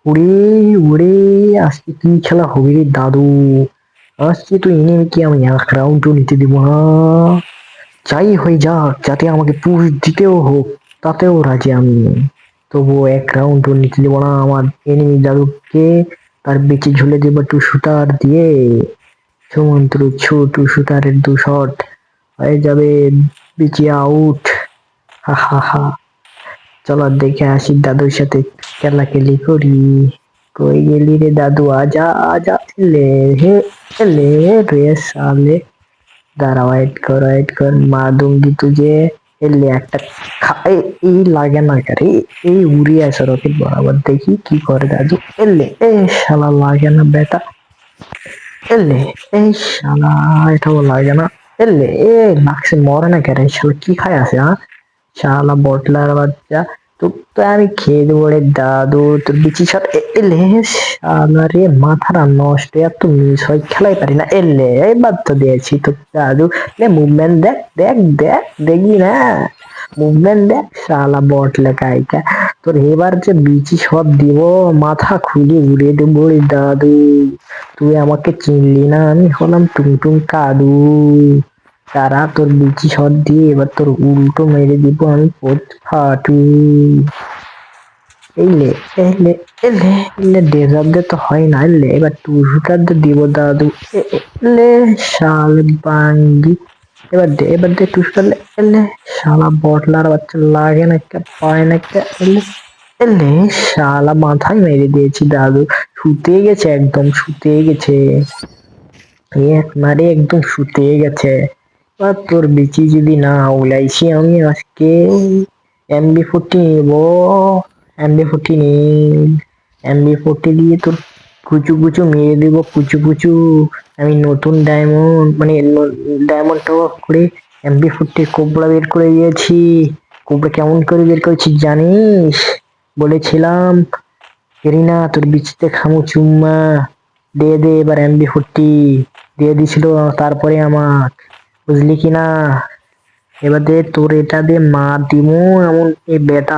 ওরে ওরে, আজকে কি খেলা হবে রে দাদু? আজকে তো এনিমিকে আমি এক রাউন্ডও নিতে দিব না। যাই হয়ে যাক, যাতে আমাকে পুশ দিতেও হোক, তাতেও রাজি আমি। তবুও এক রাউন্ডও নিতে দিব না আমার এনিমি দাদুকে। তার বেঁচে ঝুলে দেবো টু শুটার দিয়ে। সমুদ্র টু শুটারের 2 শট হয়ে যাবে, বেঁচে আউট। হা হা হা। চলো দেখে আসি দাদুর সাথে খেলাখেলি করি। কই গেলি রে দাদু, আজা আজা, এলে হে, এলে রে সালে। দাঁড়া, ওয়েট কর, মার दूंगी तुझे। এলে একটা এই লাগে না করে, এই উড়ে আসে রকেট বরাবর, দেখি কি করে দাদু। এলে এ শালা লাগে না বেটা। এলে এই শালা, এটাও লাগে না। এলে এ লাগছে, মরে না কেন শালা, কি খায় আছে হ্যাঁ? শালা বটলার বাচ্চা। তোর তো আমি খেয়ে দেবো রে দাদু, তোর বিচি শট। এলে শালা রে, মাথাটা নষ্ট, এত মিস হয়, খেলাই পারি না। এলে এবার তো দিয়েছি তোর দাদু। লে মুভমেন্ট দেখ দেখ দেখ, দেখি না মুভমেন্ট দেখ শালা বটলে কাইটা। তোর এবার যে বিচি শট দিব, মাথা খুলে উড়িয়ে দেবো রে দাদু। তুই আমাকে চিনলি না, আমি হলাম টুনটুন কাদু। তারা তোর বিচি শট দিয়ে এবার তোর উল্টো মেরে দিব আমি পোত ফাটু। এলে এলে এলে এলে, ডেজার্ট তো হয় না। এলে এবার টু শুটার দিব দাদু। এলে শাল বাঙ্গি। এবার দে টু শুটার। এলে শালা বটলার বাচ্চা, লাগে না একটা, পায় না একটা। এলে এলে শালা মাথায় মেরে দিয়েছি দাদু। শুতে গেছে, একদম শুতে গেছে। এক মারে একদম শুতে গেছে। আর তোর বিচি যদি না উলাইছি আমি আজকে, MB40 নিবো। MB40 নিন। MB40 দিয়ে তোর কুচু কুচু মেরে দিব, কুচু কুচু। আমি নতুন ডায়মন্ড, মানে ডায়মন্ড টপ আপ করে MB40 কোবরা বের করে দিয়েছি। কোবরা কেমন করে বের করেছি জানিস? বলেছিলাম এরিনা তোর বিচিতে খামু চুম্মা। দে এবার MB40 দিয়ে দিছিল তারপরে আমার, বুঝলি কি না? এবার দে তোর এটা দিয়ে মার দিমু এমন, এ বেটা